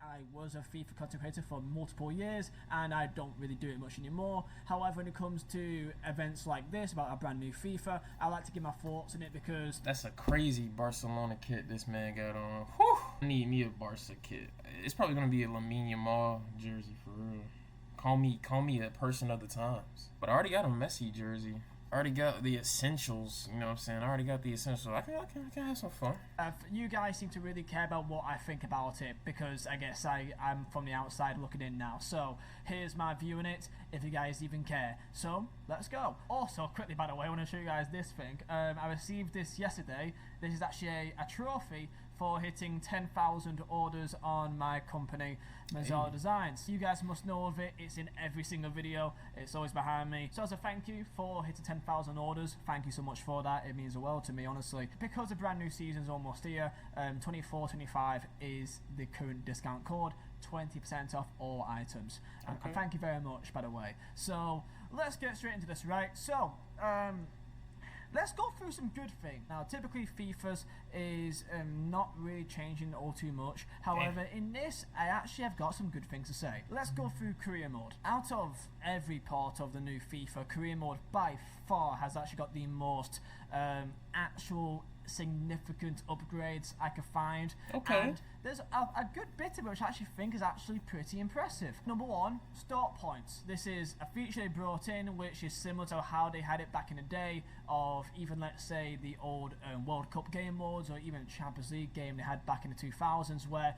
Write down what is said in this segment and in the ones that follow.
I was a FIFA content creator for multiple years, and I don't really do it much anymore. However, when it comes to events like this about a brand new FIFA, I like to give my thoughts on it because that's a crazy Barcelona kit this man got on. Whew. I need me a Barca kit. It's probably gonna be a Lamine Yamal jersey for real. Call me a person of the times. But I already got a Messi jersey. I already got the essentials, you know what I'm saying? I already got the essentials. I can have some fun. You guys seem to really care about what I think about it because I guess I'm from the outside looking in now. So here's my view on it, if you guys even care. So let's go. Also, quickly by the way, I want to show you guys this thing. I received this yesterday. This is actually a trophy for hitting 10,000 orders on my company, Vizeh Designs. You guys must know of it. It's in every single video. It's always behind me. So as a thank you for hitting 10,000 orders, thank you so much for that. It means the world to me, honestly. Because the brand new season's almost here, 24.25 is the current discount code. 20% off all items. Okay. And thank you very much, by the way. So let's get straight into this, right? So, let's go through some good things. Now, typically FIFA's is not really changing all too much. However, in this, I actually have got some good things to say. Let's go through career mode. Out of every part of the new FIFA, career mode by far has actually got the most actual significant upgrades I could find. Okay. And there's a good bit of it which I actually think is actually pretty impressive. Number one, start points. This is a feature they brought in which is similar to how they had it back in the day of even, let's say, the old World Cup game modes or even Champions League game they had back in the 2000s, where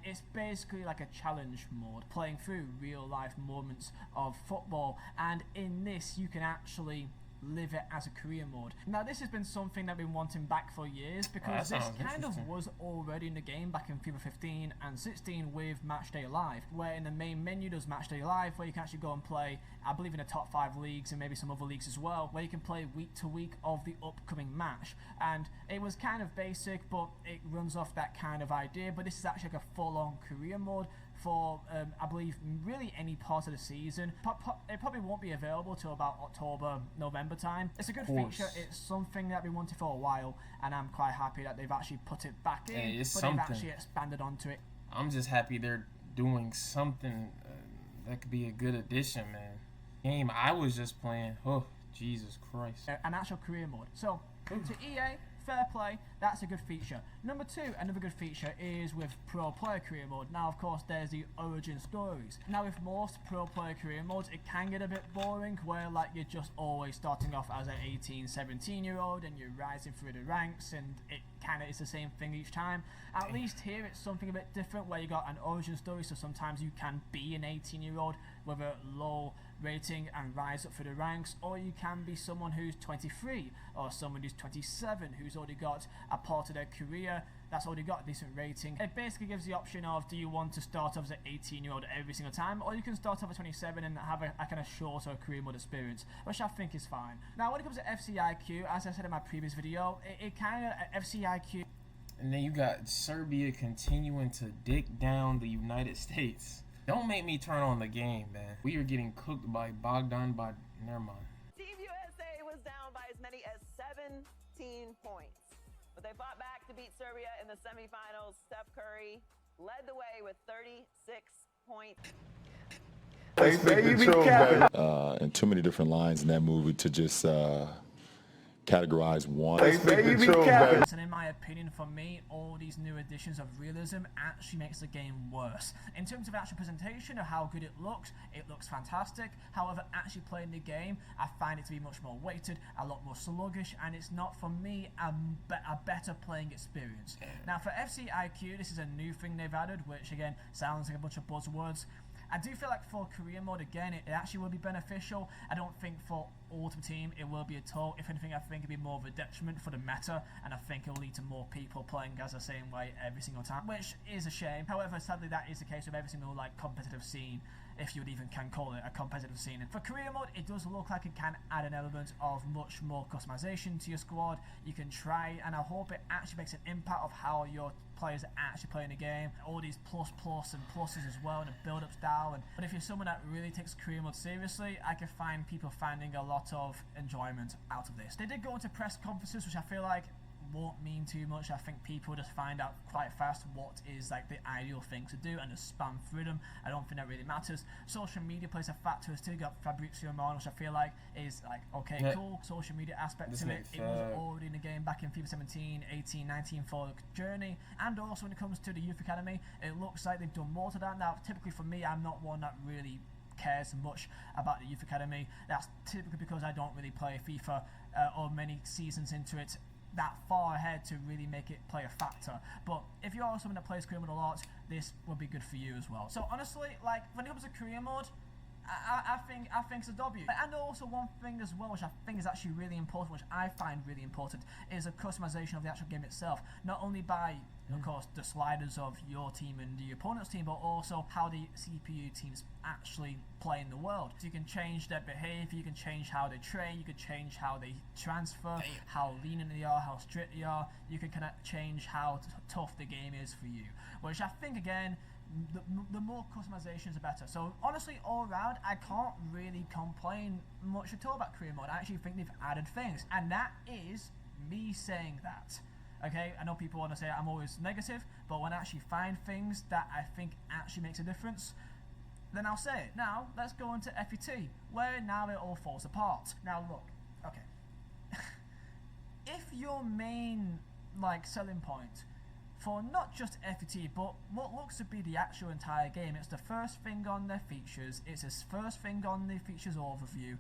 it's basically like a challenge mode, playing through real life moments of football. And in this you can actually live it as a career mode. Now, this has been something that I've been wanting back for years because this kind of was already in the game back in FIFA 15 and 16 with Matchday Live, where in the main menu there's Matchday Live where you can actually go and play, I believe, in the top 5 leagues and maybe some other leagues as well, where you can play week to week of the upcoming match. And it was kind of basic, but it runs off that kind of idea. But this is actually like a full-on career mode for, I believe, really any part of the season. It probably won't be available till about October, November time. It's a good feature. It's something that I've been wanting for a while, and I'm quite happy that they've actually put it back in, they've actually expanded onto it. I'm just happy they're doing something that could be a good addition, man. Game I was just playing, oh, Jesus Christ. An actual career mode. So, to EA, fair play, that's a good feature. Number two, another good feature is with Pro Player Career Mode. Now, of course, there's the origin stories. Now, with most Pro Player Career Modes, it can get a bit boring, where like you're just always starting off as an 18, 17-year-old and you're rising through the ranks, and it kind of is the same thing each time. At least here, it's something a bit different, where you got an origin story, so sometimes you can be an 18-year-old with a low rating and rise up through the ranks, or you can be someone who's 23 or someone who's 27 who's already got a part of their career that's already got a decent rating. It basically gives the option of, do you want to start off as an 18-year-old every single time, or you can start off at 27 and have a kind of shorter career mode experience, which I think is fine. Now, when it comes to FCIQ, as I said in my previous video, it kind of FCIQ. And then you got Serbia continuing to dick down the United States. Don't make me turn on the game, man. We are getting cooked by Bogdan by... Never mind. Team USA was down by as many as 17 points. But they fought back to beat Serbia in the semifinals. Steph Curry led the way with 36 points. And too many different lines in that movie to just categorize one. And in my opinion, for me, all these new additions of realism actually makes the game worse. In terms of actual presentation of how good it looks fantastic. However, actually playing the game, I find it to be much more weighted, a lot more sluggish, and it's not, for me, a better playing experience. Now, for FCIQ, this is a new thing they've added, which again sounds like a bunch of buzzwords. I do feel like for career mode, again, it actually will be beneficial. I don't think for Ultimate Team it will be at all. If anything, I think it'll be more of a detriment for the meta, and I think it'll lead to more people playing as the same way every single time, which is a shame. However, sadly, that is the case with every single like competitive scene, if you would even can call it a competitive scene. And for career mode, it does look like it can add an element of much more customization to your squad. You can try, and I hope it actually makes an impact of how your players are actually playing the game. All these plus and pluses as well, and the build-up style. But if you're someone that really takes career mode seriously, I can find people finding a lot of enjoyment out of this. They did go into press conferences, which I feel like won't mean too much. I think people just find out quite fast what is like the ideal thing to do and just spam through them. I don't think that really matters. Social media plays a factor. Still got Fabrizio Romano, which I feel like is like okay, cool. Social media aspect to it. It was already in the game back in FIFA 17, 18, 19 for the journey, and also when it comes to the youth academy, it looks like they've done more to that. Now, typically for me, I'm not one that really cares much about the youth academy. That's typically because I don't really play FIFA or many seasons into it that far ahead to really make it play a factor. But if you're someone that plays career mode a lot, this will be good for you as well. So honestly, like when it comes to career mode, I think it's a W. And also one thing as well, which I think is actually really important, which I find really important, is the customization of the actual game itself. Not only by, of course, the sliders of your team and the opponent's team, but also how the CPU teams actually play in the world. So you can change their behavior, you can change how they train, you can change how they transfer, how lenient they are, how strict they are. You can kind of change how tough the game is for you. Which I think, again, the more customizations, the better. So honestly, all around, I can't really complain much at all about career mode. I actually think they've added things, and that is me saying that. Okay, I know people want to say I'm always negative, but when I actually find things that I think actually makes a difference, then I'll say it. Now, let's go into FET, where now it all falls apart. Now look, okay, if your main selling point for not just FET, but what looks to be the actual entire game, it's the first thing on their features, it's the first thing on the features overview.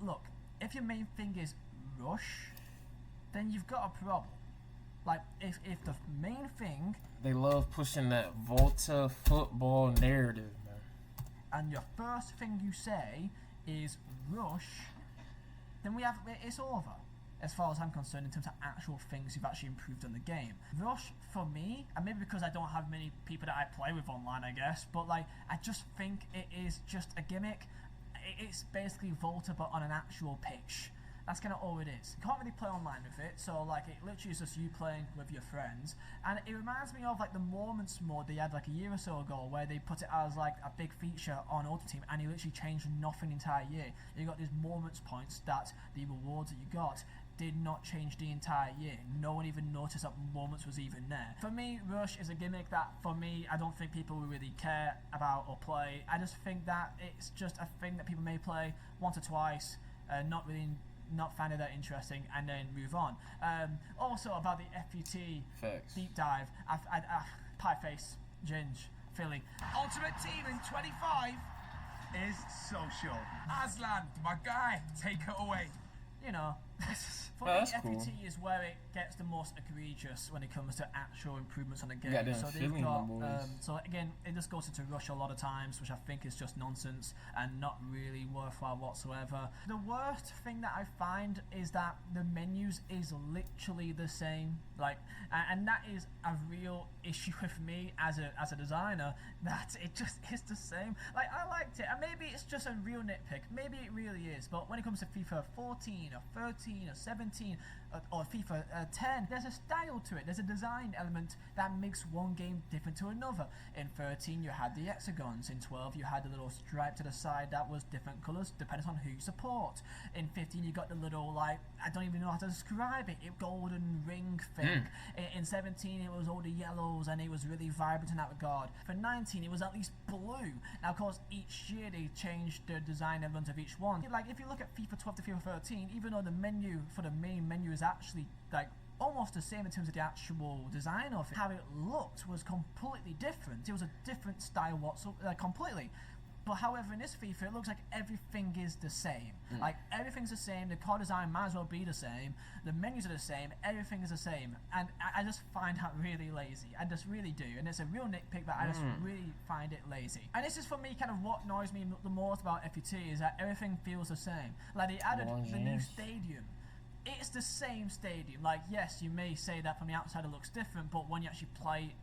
Look, if your main thing is rush, then you've got a problem. Like, if the main thing... They love pushing that Volta football narrative, man. And your first thing you say is rush, then it's over. As far as I'm concerned, in terms of actual things you've actually improved on the game. Rush, for me, and maybe because I don't have many people that I play with online, I guess, but I just think it is just a gimmick. It's basically Volta, but on an actual pitch. That's kind of all it is. You can't really play online with it, so it literally is just you playing with your friends. And it reminds me of the Moments mod they had a year or so ago, where they put it as a big feature on Ultimate Team, and you literally changed nothing the entire year. You got these Moments points that the rewards that you got did not change the entire year. No one even noticed that Moments was even there. For me, Rush is a gimmick that, for me, I don't think people will really care about or play. I just think that it's just a thing that people may play once or twice, not find it that interesting, and then move on. Also about the FET Facts. deep dive, Pieface, Ginge, Philly. Ultimate Team in 25 is social. Aslan, my guy, take it away. You know, for Oh, me, that's FET cool. is where it gets the most egregious when it comes to actual improvements on the game. Got them So they've feeling, got, my boys. so again, it just goes into Rush a lot of times, which I think is just nonsense and not really worthwhile whatsoever. The worst thing that I find is that the menus is literally the same, and that is a real issue with me as a designer, that it just is the same. I liked it, and maybe it's just a real nitpick, maybe it really is, but when it comes to FIFA 14 or 13 or 17 or FIFA 10, there's a style to it, there's a design element that makes one game different to another. In 13 you had the hexagons, in 12 you had the little stripe to the side that was different colours depending on who you support. In 15 you got the little I don't even know how to describe it, golden ring thing. In 17 it was all the yellows and it was really vibrant in that regard. For 19 it was at least blue. Now of course each year they changed the design element of each one. If you look at FIFA 12 to FIFA 13, even though the menu for the main menu is actually almost the same in terms of the actual design of it, how it looked was completely different. It was a different style whatsoever, completely. But however, in this FIFA, it looks like everything is the same. Everything's the same. The card design might as well be the same. The menus are the same. Everything is the same. And I just find that really lazy. I just really do. And it's a real nitpick that I just really find it lazy. And this is for me kind of what annoys me the most about FET, is that everything feels the same. They added the new stadium. It's the same stadium. Yes, you may say that from the outside it looks different, but when you actually play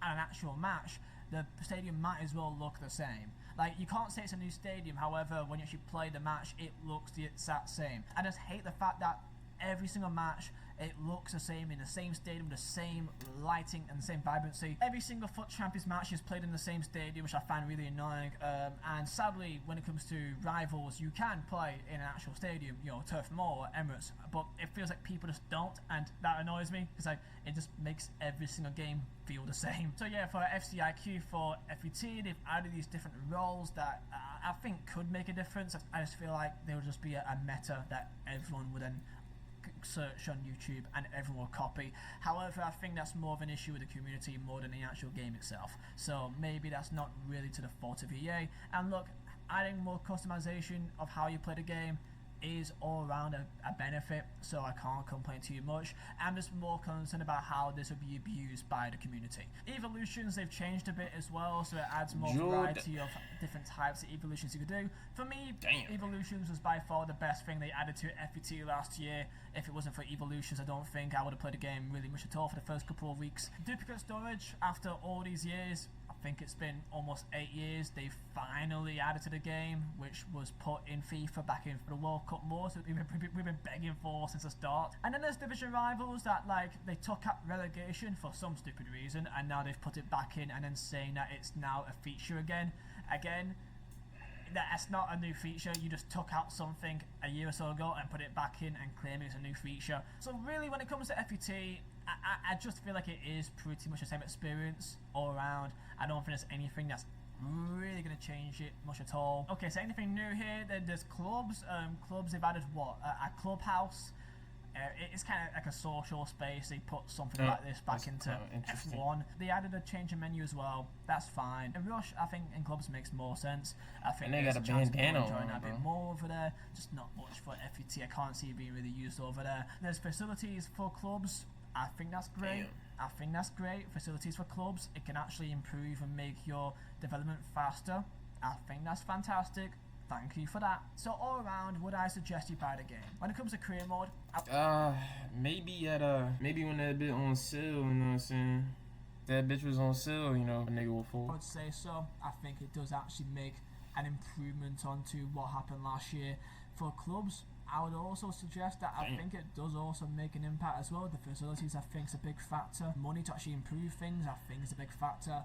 an actual match, the stadium might as well look the same. You can't say it's a new stadium, however, when you actually play the match, it looks the exact same. I just hate the fact that every single match It looks the same in the same stadium, the same lighting and the same vibrancy. Every single FUT Champions match is played in the same stadium, which I find really annoying. And sadly, when it comes to rivals, you can play in an actual stadium, you know, Turf Moor or Emirates, but it feels like people just don't, and that annoys me because it just makes every single game feel the same. So yeah, for FCIQ, for FET, they've added these different roles that I think could make a difference. I just feel like there would just be a meta that everyone would then search on YouTube and everyone will copy. However, I think that's more of an issue with the community more than the actual game itself. So maybe that's not really to the fault of EA. And look, adding more customization of how you play the game is all around a benefit, so I can't complain too much. I'm just more concerned about how this will be abused by the community. Evolutions, they've changed a bit as well, so it adds more variety of different types of evolutions you could do. For me, evolutions was by far the best thing they added to FET last year. If it wasn't for evolutions, I don't think I would have played the game really much at all for the first couple of weeks. Duplicate storage, after all these years, I think it's been almost 8 years, they finally added to the game, which was put in FIFA back in the World Cup more, so we've been begging for since the start. And then there's division rivals that, like, they took out relegation for some stupid reason, and now they've put it back in and then saying that it's now a feature again. That's not a new feature, you just took out something a year or so ago and put it back in and claim it's a new feature. So really, when it comes to FET, I just feel like it is pretty much the same experience all around. I don't think there's anything that's really going to change it much at all. Okay, so anything new here, then there's clubs. Clubs, they've added what? A clubhouse. It's kind of like a social space. They put something like this back into F1. They added a change in menu as well. That's fine. In Rush, I think in clubs makes more sense. I think and they got a bandana on, a bit more over there. Just not much for FET. I can't see it being really used over there. There's facilities for clubs. I think that's great. I think that's great. Facilities for clubs. It can actually improve and make your development faster. I think that's fantastic. Thank you for that. So all around, would I suggest you buy the game? When it comes to career mode, maybe when that bit on sale, you know what I'm saying? That bitch was on sale, you know, a nigga will fall. I would say so. I think it does actually make an improvement onto what happened last year. For clubs, I would also suggest that I think it does also make an impact as well. The facilities, I think, is a big factor. Money to actually improve things, I think, is a big factor.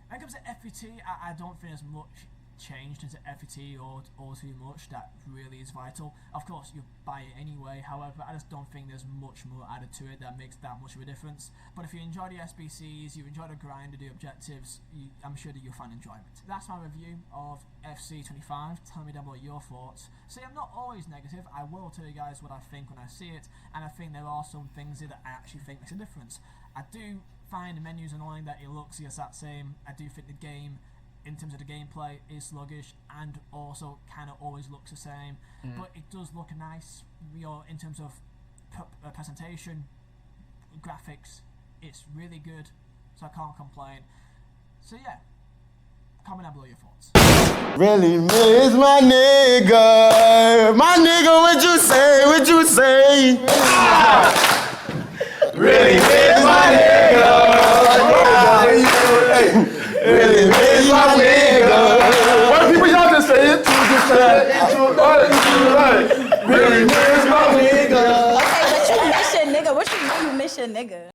When it comes to FET, I don't think there's much changed into FET or too much that really is vital. Of course, you buy it anyway. However, I just don't think there's much more added to it that makes that much of a difference. But if you enjoy the SBCs, you enjoy the grind, the objectives, I'm sure that you'll find enjoyment. That's my review of FC25. Tell me down below your thoughts. See, I'm not always negative. I will tell you guys what I think when I see it, and I think there are some things here that I actually think makes a difference. I do find the menus annoying that it looks the exact same. I do think the game, in terms of the gameplay, is sluggish and also kind of always looks the same, but it does look nice, you know, in terms of presentation, graphics. It's really good, so I can't complain. So yeah, comment down below your thoughts. Really miss my nigga, what you say, really miss my nigga. Really miss my nigga. What people y'all just say it? Really miss my nigga. Okay, but you miss your nigga. What you mean you miss your nigga?